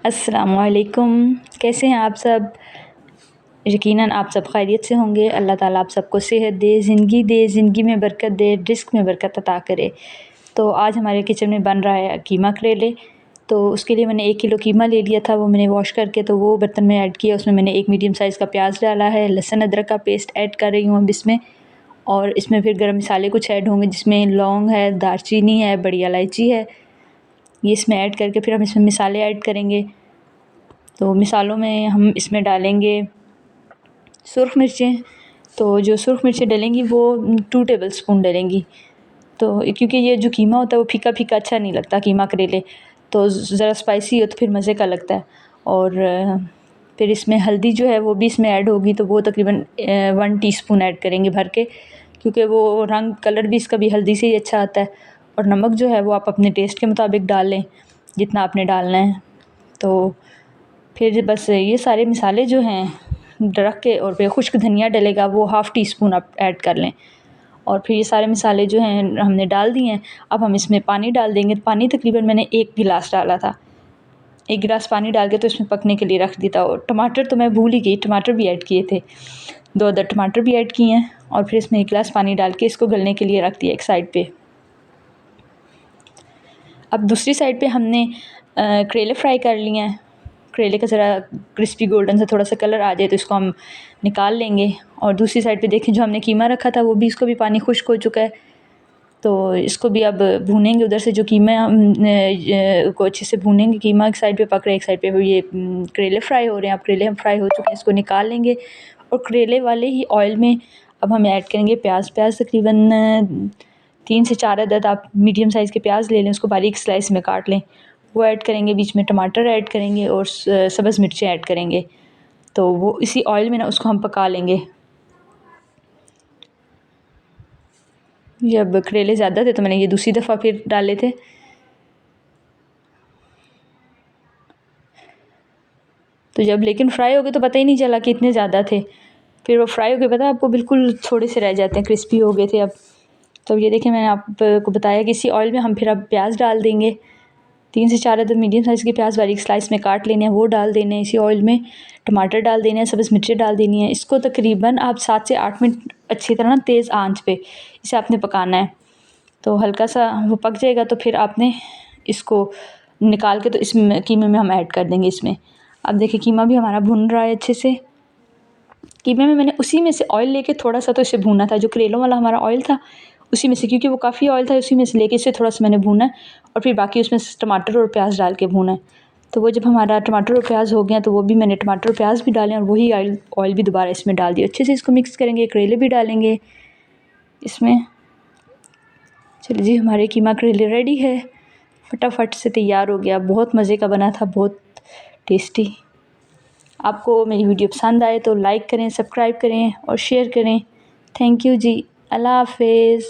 अस्सलामुअलैकुम, कैसे हैं आप सब? यकीनन आप सब खैरियत से होंगे। अल्लाह ताला आप सबको सेहत दे, ज़िंदगी में बरकत दे, रिज़्क़ में बरकत अता करे। तो आज हमारे किचन में बन रहा है कीमा करेले। तो उसके लिए मैंने 1 किलो कीमा ले लिया था, वो मैंने वॉश करके तो वो बर्तन में ऐड किया। उसमें मैंने एक मीडियम साइज़ का प्याज डाला है, लहसुन अदरक का पेस्ट ऐड कर रही हूँ अब इसमें। और इसमें फिर गरम मसाले कुछ ऐड होंगे, जिसमें लौंग है, दालचीनी है, बड़ी इलायची है। ये इसमें ऐड करके फिर हम इसमें मसाले ऐड करेंगे। तो मसालों में हम इसमें डालेंगे सुरख मिर्चें। तो जो सुरख मिर्चें डलेंगी वो 2 टेबलस्पून डलेंगी। तो क्योंकि ये जो कीमा होता है वो फीका फीका अच्छा नहीं लगता कीमा करेले, तो ज़रा स्पाइसी हो तो फिर मज़े का लगता है। और फिर इसमें हल्दी जो है वो भी इसमें ऐड होगी, तो वो तकरीबन 1 टीस्पून ऐड करेंगे भर के, क्योंकि वो रंग कलर भी इसका भी हल्दी से ही अच्छा आता है। और नमक जो है वो आप अपने टेस्ट के मुताबिक डाल लें, जितना आपने डालना है। तो फिर बस ये सारे मसाले जो हैं रख के, और फिर खुश्क धनिया डलेगा वो 1/2 टीस्पून आप ऐड कर लें। और फिर ये सारे मसाले जो हैं हमने डाल दिए हैं। अब हम इसमें पानी डाल देंगे। पानी तकरीबन मैंने 1 गिलास डाला था। 1 गिलास पानी डाल के तो इसमें पकने के लिए रख दिया था। और टमाटर तो मैं भूल ही गई, टमाटर भी ऐड किए थे। 2 अदद टमाटर भी ऐड किए हैं। और फिर इसमें 1 गिलास पानी डाल के इसको गलने के लिए रख दिया एक साइड पे। अब दूसरी साइड पे हमने करेले फ्राई कर लिए हैं। करेले का ज़रा क्रिस्पी गोल्डन सा थोड़ा सा कलर आ जाए तो इसको हम निकाल लेंगे। और दूसरी साइड पे देखें, जो हमने कीमा रखा था वो भी, इसको भी पानी खुश्क हो चुका है। तो इसको भी अब भूनेंगे। उधर से जो कीमा को अच्छे से भूनेंगे। कीमा एक साइड पे पक रहा है, एक साइड पे ये करेले फ्राई हो रहे हैं। अब करेले हम फ्राई हो चुके हैं, इसको निकाल लेंगे। और करेले वाले ही ऑयल में अब हम ऐड करेंगे प्याज। तकरीबन 3 से 4 अदद आप मीडियम साइज़ के प्याज ले लें, उसको बारीक स्लाइस में काट लें, वो ऐड करेंगे। बीच में टमाटर ऐड करेंगे और सब्ज़ मिर्चें ऐड करेंगे। तो वो इसी ऑयल में ना उसको हम पका लेंगे। जब करेले ज़्यादा थे तो मैंने ये दूसरी दफ़ा फिर डाले थे। तो जब लेकिन फ्राई हो गए तो पता ही नहीं चला कि इतने ज़्यादा थे। फिर वो फ्राई हो गए, पता है आपको, बिल्कुल थोड़े से रह जाते हैं, क्रिस्पी हो गए थे अब। तो ये देखिए, मैंने आपको बताया कि इसी ऑयल में हम फिर अब प्याज डाल देंगे। 3 से 4 अदद मीडियम साइज़ के प्याज बारीक स्लाइस में काट लेने हैं, वो डाल देने हैं इसी ऑयल में। टमाटर डाल देने हैं, सब्ज़ मिर्चें डाल देनी है। इसको तकरीबन आप 7 से 8 मिनट अच्छी तरह ना तेज़ आंच पे इसे आपने पकाना है। तो हल्का सा वो पक जाएगा तो फिर आपने इसको निकाल के तो इसमें कीमे में हम ऐड कर देंगे इसमें। अब देखिए कीमा भी हमारा भुन रहा है अच्छे से। कीमे में मैंने उसी में से ऑयल लेके थोड़ा सा तो इसे भूना था, जो करेलों वाला हमारा ऑयल था उसी में से, क्योंकि वो काफ़ी ऑयल था, उसी में से लेके इसे थोड़ा सा मैंने भूना है। और फिर बाकी उसमें टमाटर और प्याज डाल के भूना है। तो वो जब हमारा टमाटर और प्याज हो गया तो वो भी मैंने टमाटर और प्याज भी डालें और वही ऑयल भी दोबारा इसमें डाल दिया। अच्छे से इसको मिक्स करेंगे। करेले भी डालेंगे इसमें। चलिए जी, हमारे कीमा करेले रेडी है, फटाफट से तैयार हो गया। बहुत मज़े का बना था, बहुत टेस्टी। आपको मेरी वीडियो पसंद आए तो लाइक करें, सब्सक्राइब करें और शेयर करें। थैंक यू जी। अल्लाह हाफ़िज़।